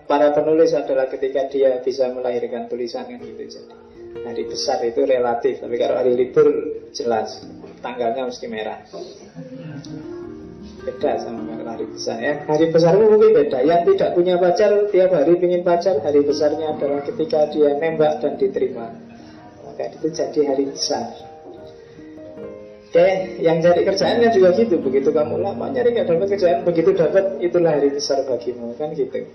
para penulis adalah ketika dia bisa melahirkan tulisan kan gitu. Jadi hari besar itu relatif, tapi kalau hari libur jelas tanggalnya mesti merah. Beda sama hari besar ya. Hari besar itu mungkin beda. Yang tidak punya pacar tiap hari ingin pacar, hari besarnya adalah ketika dia nembak dan diterima. Maka itu jadi hari besar. Oke, yang cari kerjaan kan juga gitu. Begitu kamu lama nyari gak dapat kerjaan, begitu dapat itulah hari besar bagimu kan gitu.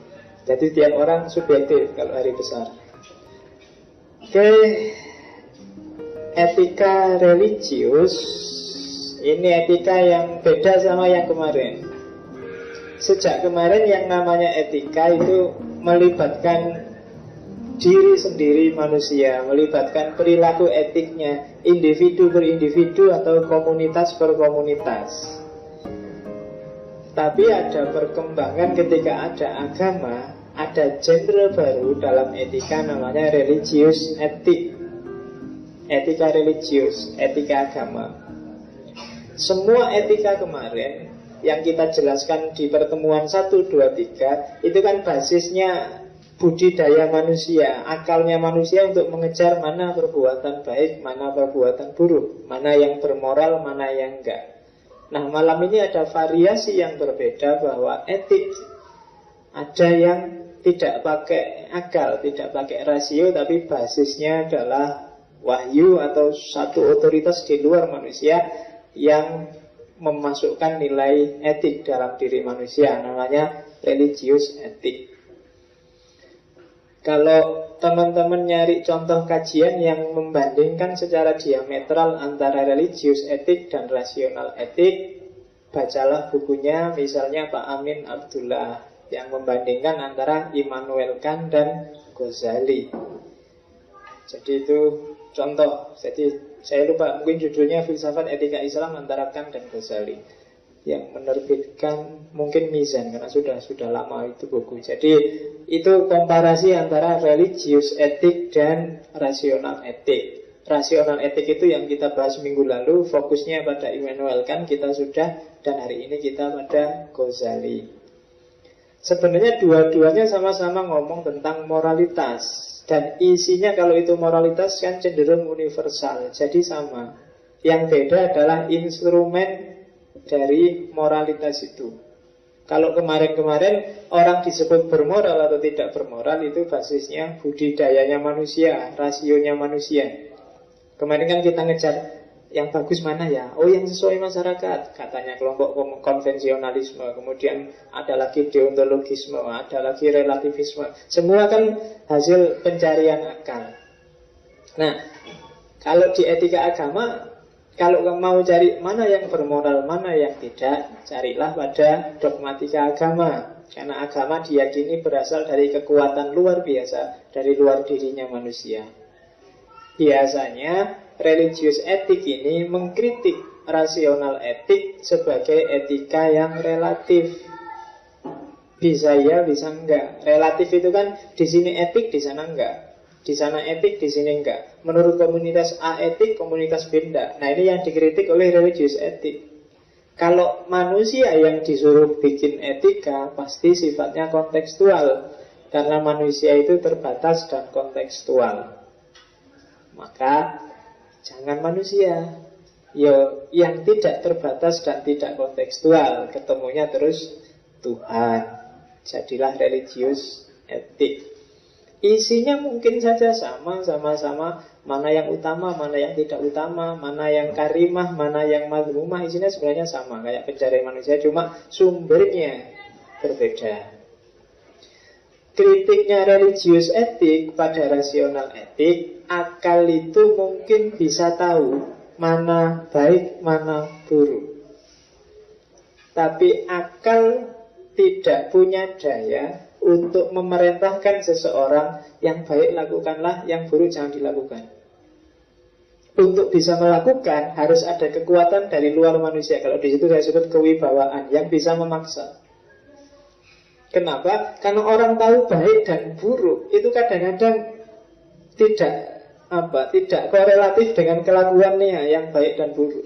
Jadi tiap orang subjektif kalau hari besar. Oke, etika religius. Ini etika yang beda sama yang kemarin. Sejak kemarin yang namanya etika itu melibatkan diri sendiri manusia, melibatkan perilaku etiknya individu per individu atau komunitas per komunitas. Tapi ada perkembangan ketika ada agama, ada genre baru dalam etika namanya religious etik. Etika religius, etika agama. Semua etika kemarin yang kita jelaskan di pertemuan 1, 2, 3 itu kan basisnya budidaya manusia, akalnya manusia untuk mengejar mana perbuatan baik, mana perbuatan buruk, mana yang bermoral, mana yang enggak. Nah, malam ini ada variasi yang berbeda bahwa etik ada yang tidak pakai akal, tidak pakai rasio, tapi basisnya adalah wahyu atau satu otoritas di luar manusia yang memasukkan nilai etik dalam diri manusia, namanya religious etik. Kalau teman-teman nyari contoh kajian yang membandingkan secara diametral antara religious etik dan rasional etik, bacalah bukunya misalnya Pak Amin Abdullah yang membandingkan antara Immanuel Kant dan Ghazali. Jadi itu contoh. Jadi saya lupa, mungkin judulnya Filsafat Etika Islam antara Kant dan Ghazali, yang menerbitkan mungkin Mizan, karena sudah lama itu buku. Jadi itu komparasi antara religious etik dan rasional etik. Rasional etik itu yang kita bahas minggu lalu, fokusnya pada Immanuel Kant kita sudah, dan hari ini kita pada Ghazali. Sebenarnya dua-duanya sama-sama ngomong tentang moralitas. Dan isinya kalau itu moralitas kan cenderung universal, jadi sama. Yang beda adalah instrumen dari moralitas itu. Kalau kemarin-kemarin orang disebut bermoral atau tidak bermoral, itu basisnya budidayanya manusia, rasionya manusia. Kemarin kan kita ngejar yang bagus mana ya? Oh, yang sesuai masyarakat, katanya kelompok konvensionalisme. Kemudian ada lagi deontologisme, ada lagi relativisme. Semua kan hasil pencarian akal. Nah, kalau di etika agama, kalau mau cari mana yang bermoral, mana yang tidak, carilah pada dogmatika agama. Karena agama diyakini berasal dari kekuatan luar biasa, dari luar dirinya manusia. Biasanya religious etik ini mengkritik rasional etik sebagai etika yang relatif. Bisa ya, bisa enggak. Relatif itu kan di sini etik, di sana enggak. Di sana etik, di sini enggak. Menurut komunitas A etik, komunitas B enggak. Nah, ini yang dikritik oleh religious etik. Kalau manusia yang disuruh bikin etika, pasti sifatnya kontekstual. Karena manusia itu terbatas dan kontekstual. Maka jangan manusia yang tidak terbatas dan tidak kontekstual, ketemunya terus Tuhan. Jadilah religius etik. Isinya mungkin saja sama-sama mana yang utama, mana yang tidak utama, mana yang karimah, mana yang mazmumah. Isinya sebenarnya sama, kayak pencarian manusia, cuma sumbernya berbeda. Kritiknya religius etik pada rasional etik, akal itu mungkin bisa tahu mana baik, mana buruk. Tapi akal tidak punya daya untuk memerintahkan seseorang yang baik lakukanlah, yang buruk jangan dilakukan. Untuk bisa melakukan harus ada kekuatan dari luar manusia. Kalau di situ saya sebut kewibawaan yang bisa memaksa. Kenapa? Karena orang tahu baik dan buruk itu kadang-kadang tidak korelatif dengan kelakuannya yang baik dan buruk.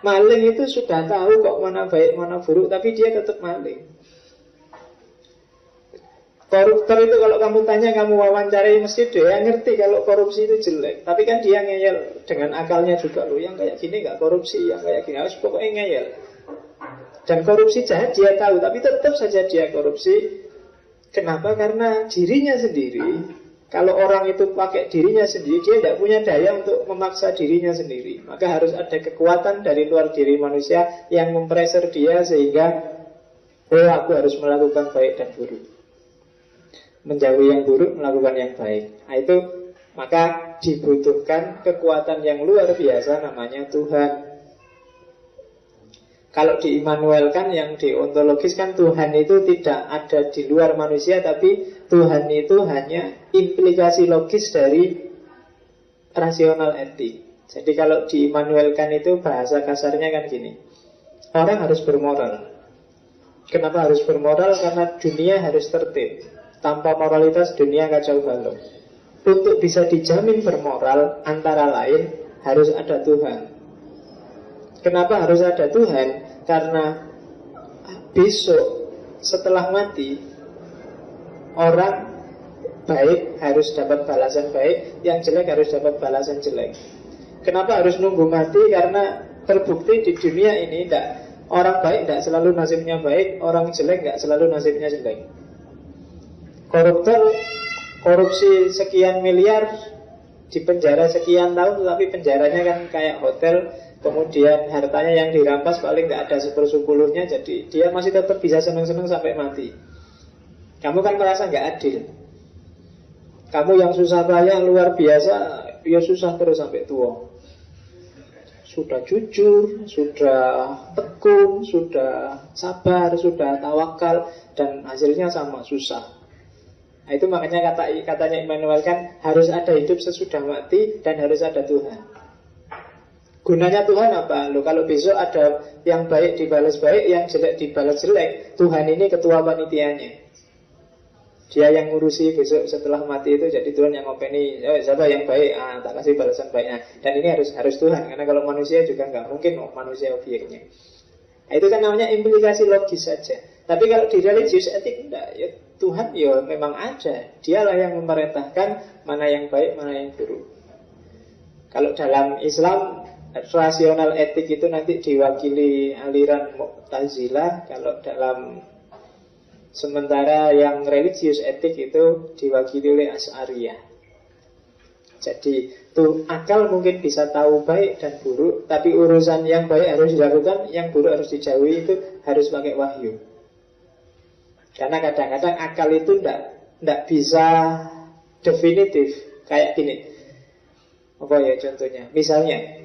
Maling itu sudah tahu kok mana baik mana buruk, tapi dia tetap maling. Koruptor itu kalau kamu tanya, kamu wawancarai, mesti dia ngerti kalau korupsi itu jelek. Tapi kan dia ngeyel dengan akalnya juga. Loh, yang kayak gini gak korupsi, yang kayak gini harus pokoknya ngeyel. Dan korupsi jahat dia tahu, tapi tetap saja dia korupsi. Kenapa? Karena dirinya sendiri. Kalau orang itu pakai dirinya sendiri, dia tidak punya daya untuk memaksa dirinya sendiri. Maka harus ada kekuatan dari luar diri manusia yang mempressure dia sehingga aku harus melakukan baik dan buruk, menjauhi yang buruk, melakukan yang baik. Nah itu, maka dibutuhkan kekuatan yang luar biasa, namanya Tuhan. Kalau di Immanuel kan, yang di ontologis kan, Tuhan itu tidak ada di luar manusia, tapi Tuhan itu hanya implikasi logis dari rasional etik. Jadi kalau di Immanuel kan itu bahasa kasarnya kan gini, orang harus bermoral. Kenapa harus bermoral? Karena dunia harus tertib. Tanpa moralitas dunia kacau balau. Untuk bisa dijamin bermoral, antara lain harus ada Tuhan. Kenapa harus ada Tuhan? Karena besok setelah mati, orang baik harus dapat balasan baik, yang jelek harus dapat balasan jelek. Kenapa harus nunggu mati? Karena terbukti di dunia ini orang baik tidak selalu nasibnya baik, orang jelek tidak selalu nasibnya jelek. Koruptor korupsi sekian miliar, di penjara sekian tahun, tapi penjaranya kan kayak hotel. Kemudian hartanya yang dirampas paling nggak ada 1/10-nya, jadi dia masih tetap bisa senang-senang sampai mati. Kamu kan merasa nggak adil. Kamu yang susah payah luar biasa, ya susah terus sampai tua. Sudah jujur, sudah tekun, sudah sabar, sudah tawakal, dan hasilnya sama, susah. Nah, itu makanya katanya Immanuel kan, harus ada hidup sesudah mati dan harus ada Tuhan. Gunanya Tuhan apa? Loh, kalau besok ada yang baik dibalas baik, yang jelek dibalas jelek, Tuhan ini ketua panitianya. Dia yang ngurusi besok setelah mati itu, jadi Tuhan yang ngopeni, siapa yang baik, tak kasih balasan baiknya. Dan ini harus Tuhan, karena kalau manusia juga nggak mungkin manusia objeknya. Nah, itu kan namanya implikasi logis saja. Tapi kalau di religius etik enggak, ya Tuhan ya memang ada. Dialah yang memerintahkan mana yang baik, mana yang buruk. Kalau dalam Islam, rasional etik itu nanti diwakili aliran Mu'tazilah. Kalau dalam sementara yang religius etik itu diwakili oleh Asy'ariyah. Jadi tuh akal mungkin bisa tahu baik dan buruk, tapi urusan yang baik harus dilakukan, yang buruk harus dijauhi, itu harus pakai wahyu. Karena kadang-kadang akal itu tidak bisa definitif. Kayak gini, apa ya contohnya? Misalnya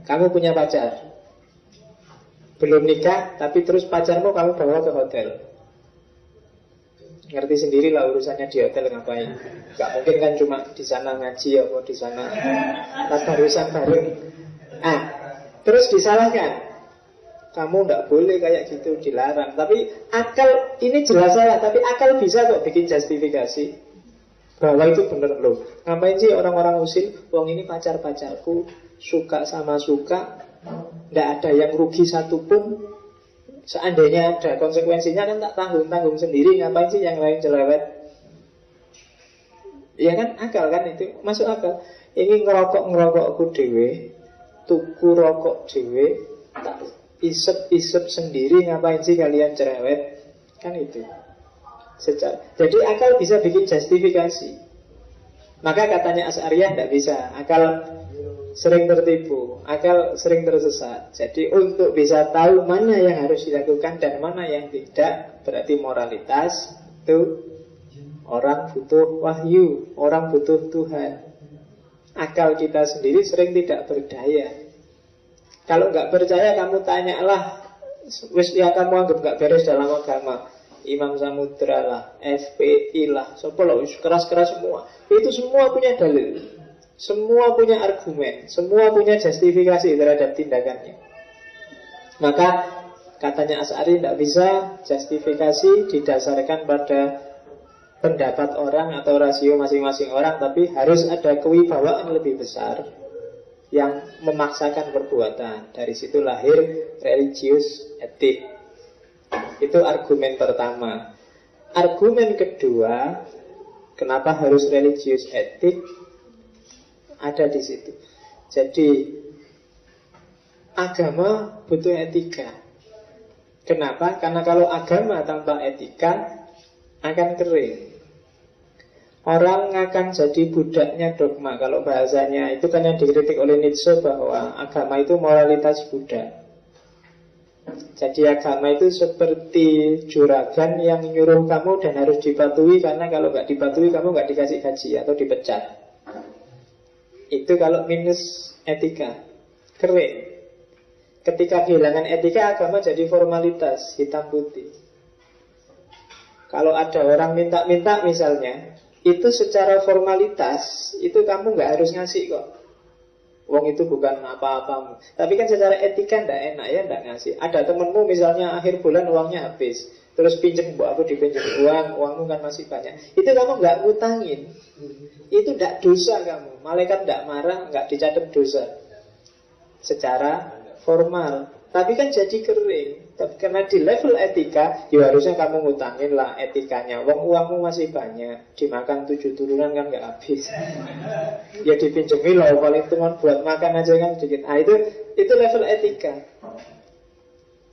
kamu punya pacar, belum nikah, tapi terus pacarmu kamu bawa ke hotel. Ngerti sendiri lah urusannya di hotel ngapain. Gak mungkin kan cuma di sana ngaji atau di sana tadarusan bareng. Terus disalahkan, kamu tidak boleh kayak gitu, dilarang. Tapi akal, ini jelas salah, tapi akal bisa kok bikin justifikasi bahwa itu benar loh. Ngapain sih orang-orang usil, wong ini pacar-pacarku, suka sama suka, tidak ada yang rugi satupun. Seandainya ada konsekuensinya kan tak tanggung sendiri. Ngapain sih yang lain cerewet? Ya kan akal kan, itu masuk akal. Ini ngerokokku dewe, tuku rokok dewe, tak isep sendiri, ngapain sih kalian cerewet? Kan itu. Jadi akal bisa bikin justifikasi. Maka katanya Asy'ariyah tidak bisa. Akal sering tertipu, akal sering tersesat. Jadi untuk bisa tahu mana yang harus dilakukan dan mana yang tidak, berarti moralitas itu orang butuh wahyu, orang butuh Tuhan. Akal kita sendiri sering tidak berdaya. Kalau nggak percaya, kamu tanyalah, wis ya kamu anggap nggak beres dalam agama, Imam Samudra lah, FPI lah, sopo lah, keras-keras semua. Itu semua punya dalil. Semua punya argumen, semua punya justifikasi terhadap tindakannya. Maka katanya Asy'ari tidak bisa justifikasi didasarkan pada pendapat orang atau rasio masing-masing orang, tapi harus ada kewibawaan lebih besar yang memaksakan perbuatan. Dari situ lahir religius etik. Itu argumen pertama. argumen kedua, kenapa harus religius etik, ada di situ. Jadi agama butuh etika. Kenapa? Karena kalau agama tanpa etika akan kering. Orang akan jadi budaknya dogma. Kalau bahasanya itu kan yang dikritik oleh Nietzsche, bahwa agama itu moralitas budak. Jadi agama itu seperti juragan yang nyuruh kamu dan harus dipatuhi, karena kalau nggak dipatuhi kamu nggak dikasih gaji atau dipecat. Itu kalau minus etika, kering. Ketika kehilangan etika, agama jadi formalitas, hitam putih. Kalau ada orang minta-minta misalnya, itu secara formalitas, itu kamu nggak harus ngasih kok. Wong itu bukan apa-apamu. Tapi kan secara etika ndak enak ya, ndak ngasih. Ada temenmu misalnya akhir bulan uangnya habis, terus pinjem, aku dipinjem uangmu kan masih banyak. Itu kamu nggak ngutangin. Itu ndak dosa kamu. Malaikat ndak marah, nggak dicatat dosa secara formal. Tapi kan jadi kering. Tapi karena di level etika, ya harusnya kamu ngutangin lah etikanya. Uangmu masih banyak, dimakan 7 turunan kan nggak habis. Ya dipinjemi loh, paling cuma buat makan aja kan sedikit. Itu level etika.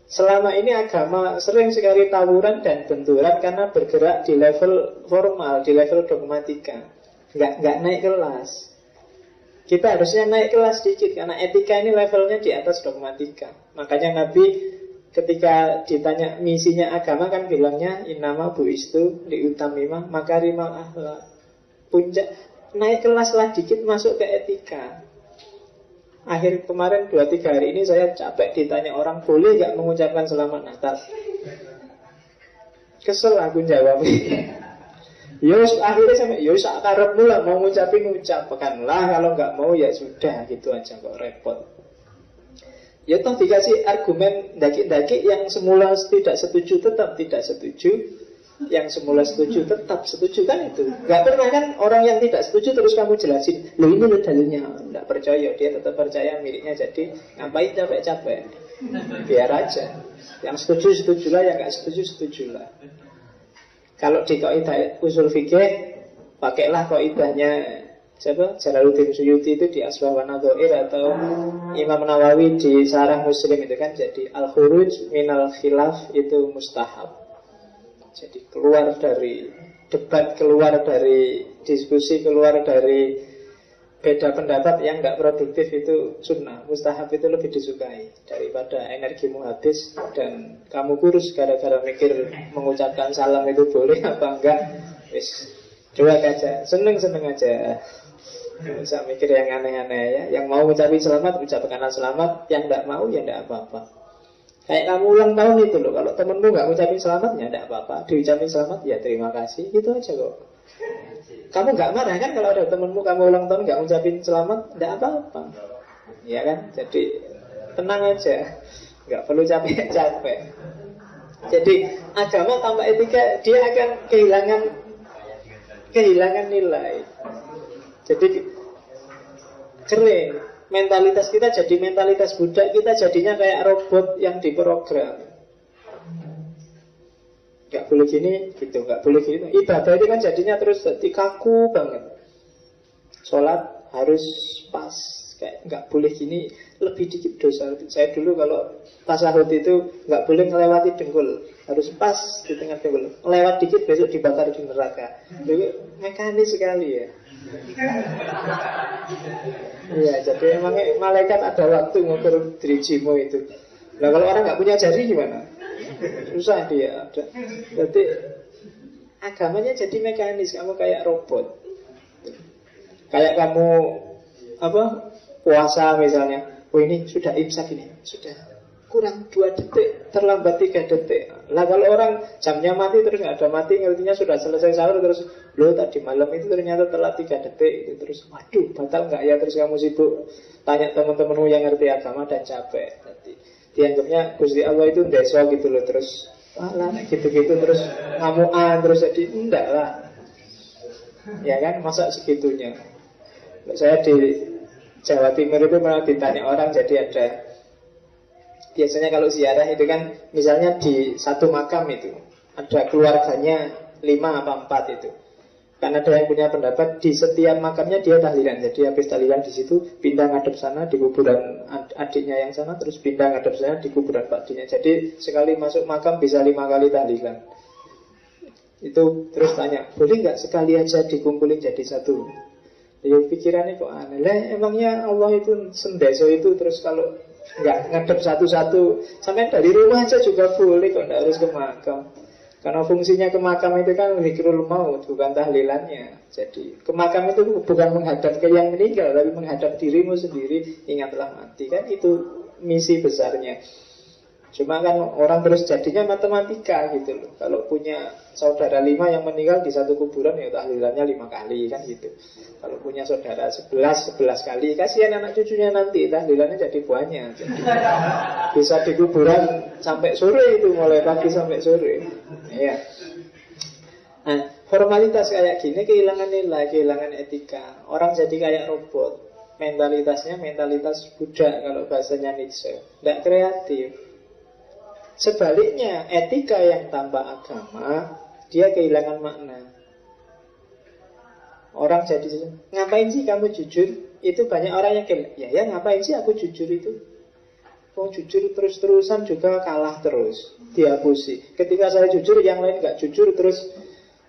Selama ini agama sering sekali tawuran dan benturan karena bergerak di level formal, di level dogmatika. Nggak naik kelas. Kita harusnya naik kelas sedikit, karena etika ini levelnya di atas dogmatika. Makanya Nabi ketika ditanya misinya agama kan bilangnya innama buistu liutamima makarimal akhlak. Puncak, naik kelas lah dikit, masuk ke etika. Akhir kemarin 2-3 hari ini saya capek ditanya orang, boleh gak mengucapkan selamat Natal? Kesel aku jawabnya. Yus akhirnya sampai yus akarepmu lah, mau ucapkanlah, kalau nggak mau ya sudah, gitu aja, kok repot. Ya toh dikasih argumen daki-daki, yang semula tidak setuju tetap tidak setuju, yang semula setuju tetap setuju, kan itu. Nggak pernah kan orang yang tidak setuju terus kamu jelasin, loh ini loh dalilnya, nggak percaya, dia tetap percaya miliknya. Jadi ngapain capek-capek, biar aja. Yang setuju setujulah, yang nggak setuju setujulah. Kalau di kaidah usul fikih, pakailah kaidahnya siapa? Jalaluddin Suyuti itu di Asbah wa Nadhair, atau Imam Nawawi di Sarah Muslim itu kan. Jadi al-khuruj minal khilaf itu mustahab. Jadi keluar dari debat, keluar dari diskusi, keluar dari beda pendapat yang nggak produktif itu sunnah. Mustahab itu lebih disukai daripada energimu habis dan kamu kurus gara-gara mikir mengucapkan salam itu boleh apa enggak. Wis cuek aja, seneng-seneng aja. Nggak usah mikir yang aneh-aneh ya. Yang mau ucapin selamat, ucapkanlah selamat. Yang nggak mau ya nggak apa-apa. Kayak kamu ulang tahun itu loh, kalau temenmu nggak ngucapin selamat ya nggak apa-apa. Diucapin selamat ya terima kasih, gitu aja kok. Kamu nggak marah kan kalau ada temenmu kamu ulang tahun nggak ngucapin selamat, nggak apa-apa, ya kan? Jadi tenang aja, nggak perlu capek-capek. Jadi agama tanpa etika dia akan kehilangan nilai. Jadi kering. Mentalitas kita jadi mentalitas budak, kita jadinya kayak robot yang diprogram. Gak boleh gini, gitu, gak boleh gini. Ibadah itu kan jadinya terus jadi kaku banget. Sholat harus pas, kayak gak boleh gini, lebih dikit dosa. Saya dulu kalau tasahud itu gak boleh ngelewati dengkul, harus pas di tengah dengkul. Lewat dikit besok dibakar di neraka. Jadi mekanis sekali ya. Iya, jadi emang malaikat ada waktu ngukur dirijimu itu. Nah kalau orang nggak punya jari gimana? Susah dia. Jadi agamanya jadi mekanis, kamu kayak robot. Kayak kamu puasa misalnya. Oh ini sudah imsak ini, sudah kurang 2 detik, terlambat 3 detik. Lah kalau orang jamnya mati terus nggak ada mati, ngertinya sudah selesai sahur, terus lo tadi malam itu ternyata telat 3 detik itu, terus waduh batal nggak ya, terus kamu sibuk tanya teman-temanmu yang ngerti agama dan capek. Nanti dianggapnya Gusti Allah itu deso gitu loh, terus lah gitu-gitu terus ngamuan terus, jadi enggak lah, ya kan, masa segitunya. Saya di Jawa Timur itu pernah ditanya orang, jadi ada biasanya kalau ziarah itu kan, misalnya di satu makam itu ada keluarganya 5 apa 4 itu. Karena ada yang punya pendapat di setiap makamnya dia tahlilan. Jadi habis tahlilan di situ pindah ngadep sana di kuburan adiknya yang sana, terus pindah ngadep sana di kuburan pakdinya. Jadi sekali masuk makam bisa 5 kali tahlilan. Itu terus tanya, boleh nggak sekali aja dikumpulin jadi satu? Ya pikirannya kok aneh lah, emangnya Allah itu sendeso itu terus kalau nggak ngadep satu-satu sampai dari rumah aja juga boleh kok, nggak harus ke makam. Karena fungsinya ke makam itu kan zikrul maut, bukan tahlilannya. Jadi ke makam itu bukan menghadap ke yang meninggal, tapi menghadap dirimu sendiri, ingatlah mati. Kan itu misi besarnya. Cuma kan orang terus jadinya matematika gitu loh. Kalau punya saudara 5 yang meninggal di satu kuburan, ya tahlilannya 5 kali kan gitu. Kalau punya saudara 11 kali, kasihan anak cucunya nanti, tahlilannya jadi banyak. Jadi bisa di kuburan sampai sore itu, mulai pagi sampai sore. Ya. Nah, formalitas kayak gini kehilangan nilai, kehilangan etika. Orang jadi kayak robot. Mentalitasnya mentalitas budak kalau bahasanya Nietzsche. Tidak kreatif. Sebaliknya, etika yang tanpa agama, dia kehilangan makna. Orang jadi, ngapain sih kamu jujur? Itu banyak orang yang ya ngapain sih aku jujur itu? Oh jujur terus-terusan juga kalah terus, dihapusi. Ketika saya jujur, yang lain nggak jujur terus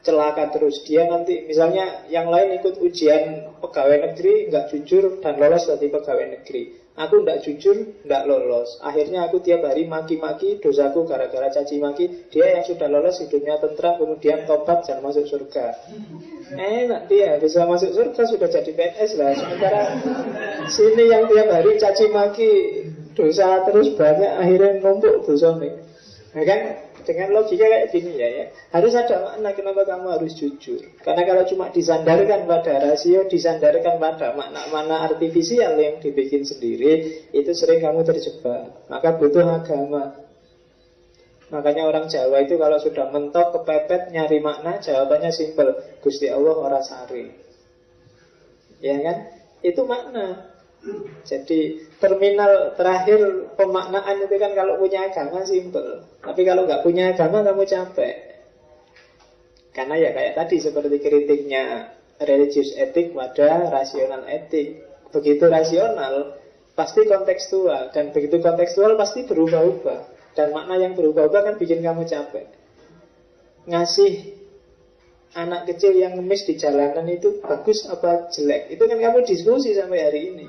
celaka terus. Dia nanti misalnya yang lain ikut ujian pegawai negeri nggak jujur dan lolos dari pegawai negeri. Aku nggak jujur, nggak lolos. Akhirnya aku tiap hari maki-maki, dosaku gara-gara caci maki. Dia yang sudah lolos hidupnya tentram, kemudian tobat dan masuk surga. Enak dia, bisa masuk surga sudah jadi PNS lah. Sementara sini yang tiap hari caci maki, dosa terus banyak, akhirnya numpuk dosa nih. Nah kan dengan logika kayak gini ya, harus ada makna kenapa kamu harus jujur. Karena kalau cuma disandarkan pada rasio, disandarkan pada makna-makna artifisial yang dibikin sendiri, itu sering kamu terjebak. Maka butuh agama. Makanya orang Jawa itu kalau sudah mentok, kepepet, nyari makna, jawabannya simpel, Gusti Allah ora sari. Ya kan? Itu makna. Jadi terminal terakhir pemaknaan itu kan kalau punya agama simpel. Tapi kalau nggak punya agama kamu capek. Karena ya kayak tadi seperti kritiknya religious etik pada rasional etik. Begitu rasional pasti kontekstual, dan begitu kontekstual pasti berubah-ubah. Dan makna yang berubah-ubah kan bikin kamu capek. Ngasih anak kecil yang ngemis di jalanan itu bagus apa jelek, itu kan kamu diskusi sampai hari ini.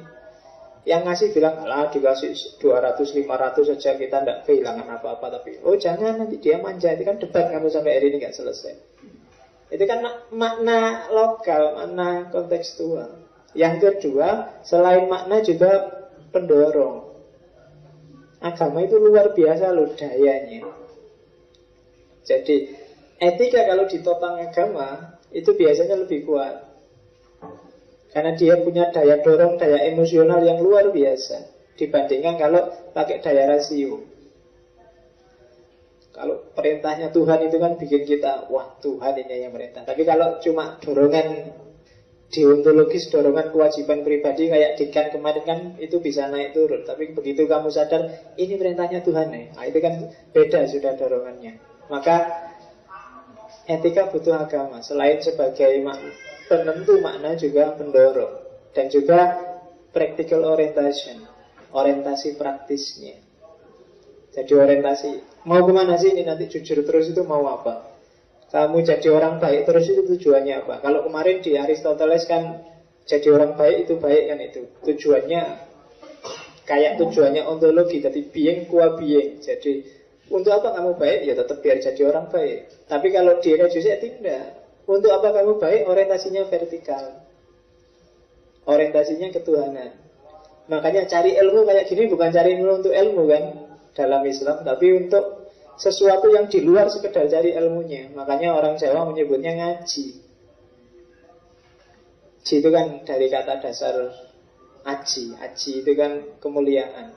Yang ngasih bilang, alah dikasih 200-500 saja kita tidak kehilangan apa-apa. Tapi, oh jangan nanti dia manja. Itu kan debat kamu sampai hari ini gak selesai. Itu kan makna lokal, makna kontekstual. Yang kedua, selain makna juga pendorong. Agama itu luar biasa loh dayanya. Jadi, etika kalau ditopang agama, itu biasanya lebih kuat. Karena dia punya daya dorong, daya emosional yang luar biasa dibandingkan kalau pakai daya rasio. Kalau perintahnya Tuhan itu kan bikin kita, wah Tuhan ini yang merintah. Tapi kalau cuma dorongan deontologis, dorongan kewajiban pribadi kayak Dikan kemarin kan itu bisa naik turun. Tapi begitu kamu sadar ini perintahnya Tuhan nih, nah, itu kan beda sudah dorongannya. Maka etika butuh agama. Selain sebagai penentu makna juga pendorong. Dan juga practical orientation, orientasi praktisnya. Jadi orientasi, mau kemana sih ini nanti jujur terus itu mau apa? Kamu jadi orang baik terus itu tujuannya apa? Kalau kemarin di Aristoteles kan jadi orang baik itu baik kan itu. Tujuannya kayak tujuannya ontologi, jadi being qua being. Jadi untuk apa kamu baik? Ya tetap biar jadi orang baik. Tapi kalau di religious etik tidak. Untuk apa kamu baik? Orientasinya vertikal, orientasinya ketuhanan. Makanya cari ilmu kayak gini bukan cari ilmu untuk ilmu kan dalam Islam, tapi untuk sesuatu yang di luar sekedar cari ilmunya. Makanya orang Jawa menyebutnya ngaji. Ji itu kan dari kata dasar aji. Aji itu kan kemuliaan.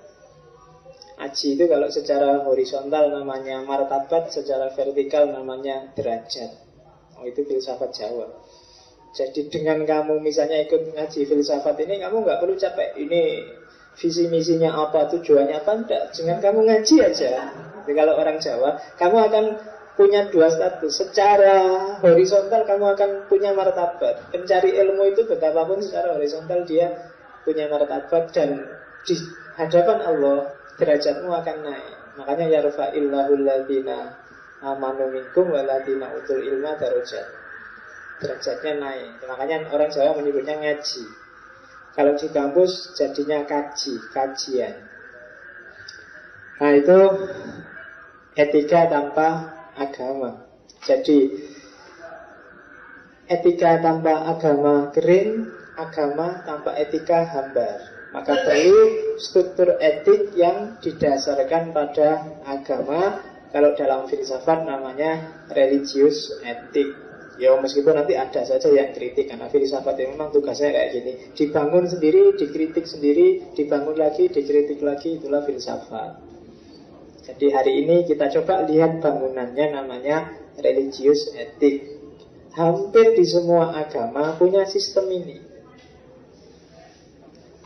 Aji itu kalau secara horizontal namanya martabat, secara vertikal namanya derajat. Oh, itu filsafat Jawa. Jadi dengan kamu misalnya ikut ngaji filsafat ini, kamu nggak perlu capek ini visi misinya apa, tujuannya apa, enggak. Dengan kamu ngaji aja. Jadi kalau orang Jawa, kamu akan punya dua status. Secara horizontal kamu akan punya martabat. Pencari ilmu itu betapapun secara horizontal dia punya martabat, dan di hadapan Allah derajatmu akan naik. Makanya yarfa'illahu alladziina amanu minkum walladziina utul ilma darajat. Derajatnya naik. Makanya orang Jawa menyebutnya ngaji. Kalau di kampus jadinya kajian. Nah itu etika tanpa agama. Jadi etika tanpa agama kering, agama tanpa etika hambar. Maka perlu struktur etik yang didasarkan pada agama. Kalau dalam filsafat namanya religious etik. Ya meskipun nanti ada saja yang kritik, karena filsafat itu memang tugasnya kayak gini, dibangun sendiri, dikritik sendiri, dibangun lagi, dikritik lagi, itulah filsafat. Jadi hari ini kita coba lihat bangunannya, namanya religious etik. Hampir di semua agama punya sistem ini.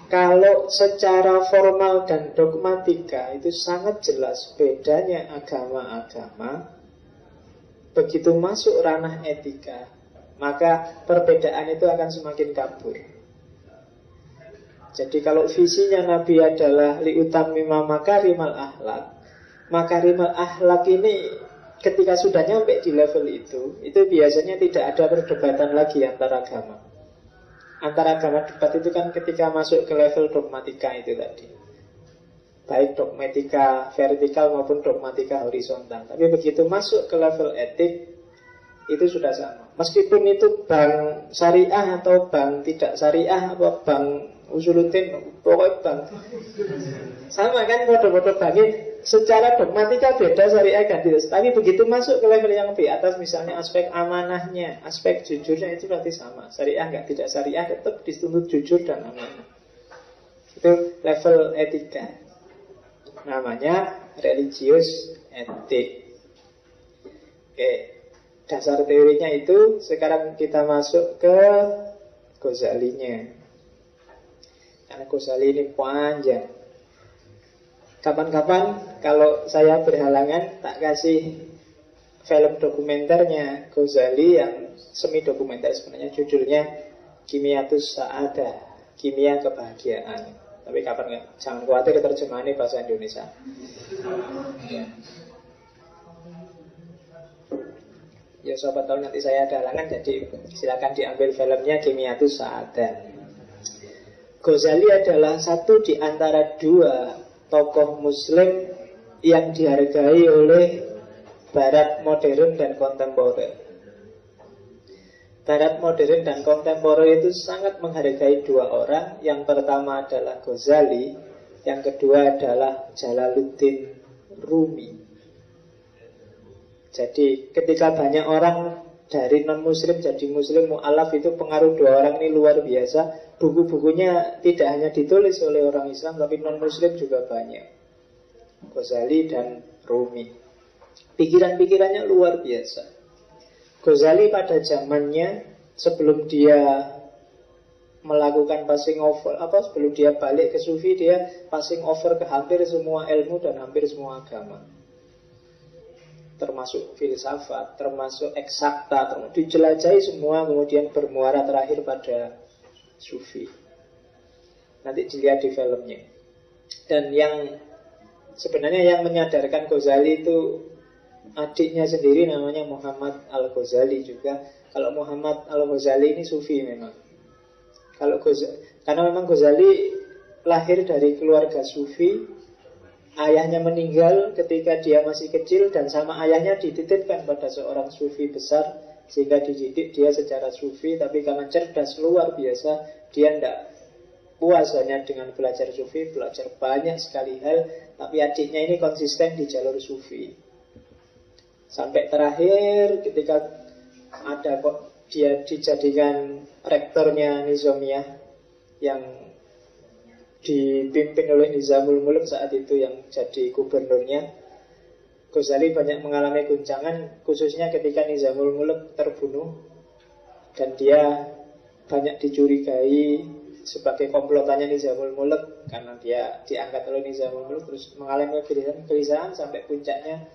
Kalau secara formal dan dogmatika itu sangat jelas bedanya agama-agama. Begitu masuk ranah etika, maka perbedaan itu akan semakin kabur. Jadi kalau visinya Nabi adalah liutammima makarimal akhlak, makarimal akhlak ini ketika sudah nyampe di level itu biasanya tidak ada perdebatan lagi antar agama. Antara agama debat itu kan ketika masuk ke level dogmatika itu tadi, baik dogmatika vertikal maupun dogmatika horizontal. Tapi begitu masuk ke level etik, itu sudah sama. Meskipun itu bank syariah atau bank tidak syariah, atau bank usuluddin, pokoknya bank sama kan, bodoh-bodoh banknya. Secara dogmatika beda syariah kan. Tapi begitu masuk ke level yang lebih atas, misalnya aspek amanahnya, aspek jujurnya, itu berarti sama. Syariah nggak tidak syariah tetap dituntut jujur dan amanah. Itu level etika. Namanya religious etik. Oke, dasar teorinya itu. Sekarang kita masuk ke Ghazalinya, karena Ghazali ini panjang. Kapan-kapan kalau saya berhalangan tak kasih film dokumenternya Ghazali yang semi dokumenter, sebenarnya judulnya Kimiatus Sa'adah, kimia kebahagiaan. Tapi kapan jangan khawatir, terjemahannya bahasa Indonesia. Ya siapa tahu nanti saya ada halangan, jadi silakan diambil filmnya Kimiatus Sa'adah. Ghazali adalah satu di antara dua tokoh muslim yang dihargai oleh barat modern dan kontemporer. Barat modern dan kontemporer itu sangat menghargai dua orang. Yang pertama adalah Ghazali, yang kedua adalah Jalaluddin Rumi. Jadi ketika banyak orang dari non-muslim jadi muslim mu'alaf, itu pengaruh dua orang ini luar biasa. Buku-bukunya tidak hanya ditulis oleh orang Islam, tapi non-muslim juga banyak. Ghazali dan Rumi, pikiran-pikirannya luar biasa. Ghazali pada zamannya, sebelum dia melakukan passing over, sebelum dia balik ke Sufi, dia passing over ke hampir semua ilmu dan hampir semua agama, termasuk filsafat, termasuk eksakta, dijelajahi semua, kemudian bermuara terakhir pada Sufi. Nanti dilihat di filmnya. Dan yang sebenarnya yang menyadarkan Ghazali itu adiknya sendiri, namanya Muhammad Al-Ghazali juga. Kalau Muhammad Al-Ghazali ini Sufi memang. Karena memang Ghazali lahir dari keluarga Sufi. Ayahnya meninggal ketika dia masih kecil, dan sama ayahnya dititipkan pada seorang Sufi besar, sehingga dididik dia secara Sufi. Tapi karena cerdas luar biasa, dia tidak puas hanya dengan belajar Sufi, belajar banyak sekali hal. Tapi adiknya ini konsisten di jalur Sufi. Sampai terakhir ketika ada dia dijadikan rektornya Nizamiyah yang dipimpin oleh Nizamul Mulk saat itu, yang jadi gubernurnya. Ghazali banyak mengalami guncangan, khususnya ketika Nizamul Mulk terbunuh, dan dia banyak dicurigai sebagai komplotannya Nizamul Mulk, karena dia diangkat oleh Nizamul Mulk, terus mengalami kegelisahan sampai puncaknya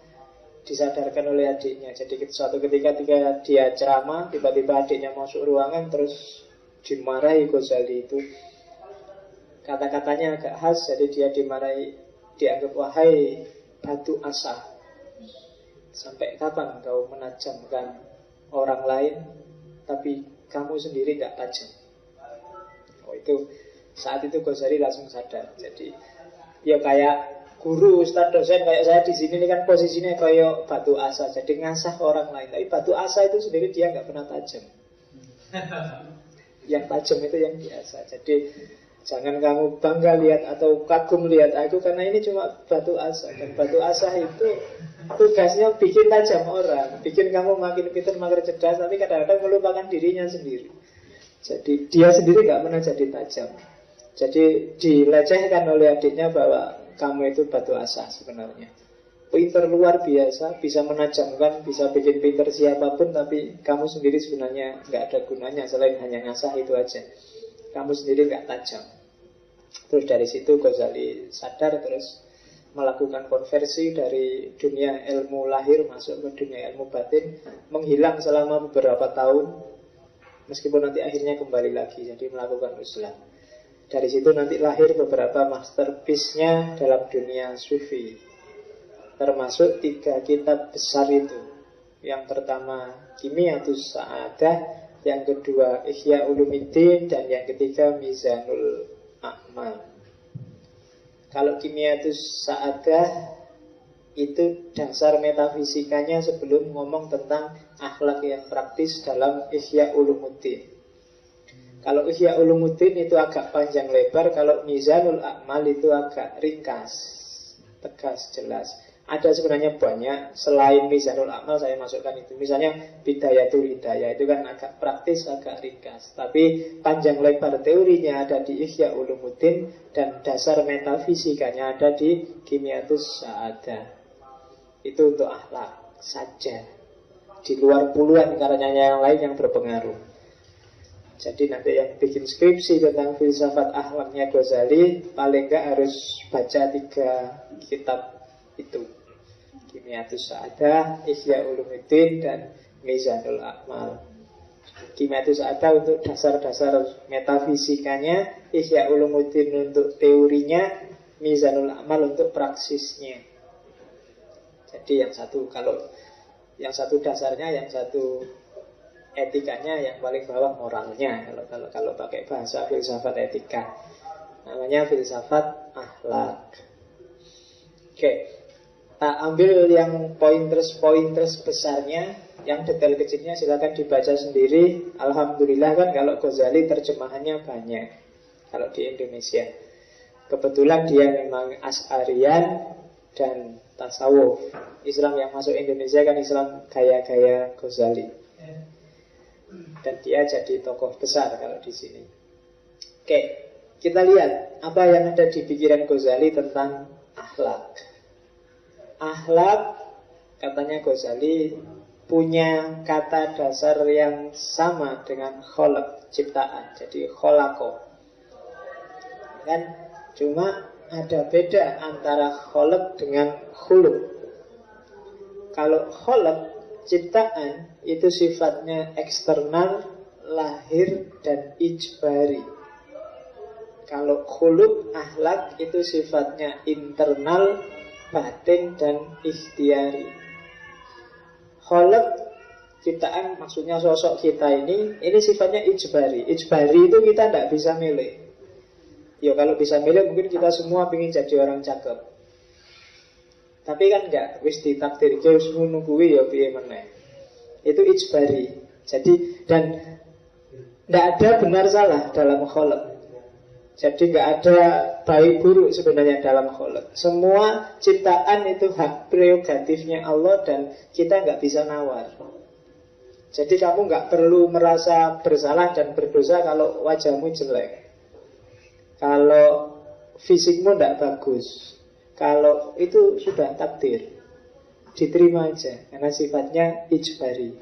disadarkan oleh adiknya. Jadi suatu ketika dia ceramah, tiba-tiba adiknya masuk ruangan, terus dimarahi Ghazali itu. Kata-katanya agak khas, jadi dia dimarahi, dianggap wahai batu asa, sampai kapan kau menajamkan orang lain, tapi kamu sendiri tidak tajam. Oh itu, saat itu Ghazali langsung sadar. Jadi ya kayak guru, ustadz, dosen kayak saya di sini ini kan posisinya kayak batu asa, jadi ngasah orang lain. Tapi batu asa itu sendiri dia nggak pernah tajam. Yang tajam itu yang biasa. Jadi jangan kamu bangga lihat atau kagum lihat aku, karena ini cuma batu asa. Dan batu asa itu tugasnya bikin tajam orang, bikin kamu makin pintar, makin cerdas, tapi kadang-kadang melupakan dirinya sendiri. Jadi dia sendiri nggak pernah jadi tajam. Jadi dilecehkan oleh adiknya bahwa kamu itu batu asa sebenarnya. Pinter luar biasa, bisa menajamkan, bisa bikin pinter siapapun, tapi kamu sendiri sebenarnya nggak ada gunanya selain hanya ngasah itu aja. Kamu sendiri nggak tajam. Terus dari situ Ghazali sadar, terus melakukan konversi dari dunia ilmu lahir masuk ke dunia ilmu batin, menghilang selama beberapa tahun, meskipun nanti akhirnya kembali lagi, jadi melakukan uzlah. Dari situ nanti lahir beberapa masterpiece-nya dalam dunia sufi, termasuk 3 kitab besar itu. Yang pertama Kimiyatus Sa'adah, yang kedua Ihya Ulumuddin, dan yang ketiga Mizanul A'mal. Kalau Kimiyatus Sa'adah itu dasar metafisikanya sebelum ngomong tentang akhlak yang praktis dalam Ihya Ulumuddin. Kalau Ihya Ulumuddin itu agak panjang lebar, kalau Mizanul A'mal itu agak ringkas, tegas, jelas. Ada sebenarnya banyak, selain Mizanul A'mal saya masukkan itu. Misalnya Bidayatul Hidayah, itu kan agak praktis, agak ringkas. Tapi panjang lebar teorinya ada di Ihya Ulumuddin, dan dasar metafisikanya ada di Kimiyatus Sa'adah. Itu untuk akhlak saja. Di luar puluhan karyanya yang lain yang berpengaruh. Jadi nanti yang bikin skripsi tentang filsafat akhlaknya Ghazali paling enggak harus baca 3 kitab itu, Kimiyatus Sa'adah, Ihya Ulumuddin, dan Mizanul A'mal. Kimiyatus Sa'adah untuk dasar-dasar metafisikanya, Ihya Ulumuddin untuk teorinya, Mizanul A'mal untuk praksisnya. Jadi yang satu, kalau yang satu dasarnya, yang satu etikanya, yang paling bawah moralnya. Kalau pakai bahasa filsafat etika, namanya filsafat akhlak. Oke, tak ambil yang pointers besarnya, yang detail kecilnya silakan dibaca sendiri. Alhamdulillah kan kalau Ghazali terjemahannya banyak kalau di Indonesia. Kebetulan dia memang Asy'arian dan tasawuf. Islam yang masuk Indonesia kan Islam gaya-gaya Ghazali. Dan dia jadi tokoh besar kalau di sini. Oke, kita lihat apa yang ada di pikiran Ghazali tentang akhlak. Akhlak, katanya Ghazali, punya kata dasar yang sama dengan kholaq, ciptaan. Jadi kholaqo. Kan cuma ada beda antara kholaq dengan khuluq. Kalau kholaq, ciptaan, itu sifatnya eksternal, lahir, dan ijbari. Kalau khuluq, akhlak, itu sifatnya internal, batin, dan ikhtiari. Kholaq, ciptaan, maksudnya sosok kita ini sifatnya ijbari. Ijbari itu kita tidak bisa milih. Ya kalau bisa milih mungkin kita semua ingin jadi orang cakep. Tapi kan enggak, wis ditakdirke wis ngono kuwi ya piye meneh. Itu ijbari. Jadi dan tidak ada benar salah dalam kholaq. Jadi nggak ada baik buruk sebenarnya dalam kholaq. Semua ciptaan itu hak prerogatifnya Allah dan kita nggak bisa nawar. Jadi kamu nggak perlu merasa bersalah dan berdosa kalau wajahmu jelek, kalau fisikmu tidak bagus. Kalau itu sudah takdir, diterima aja karena sifatnya ijbari.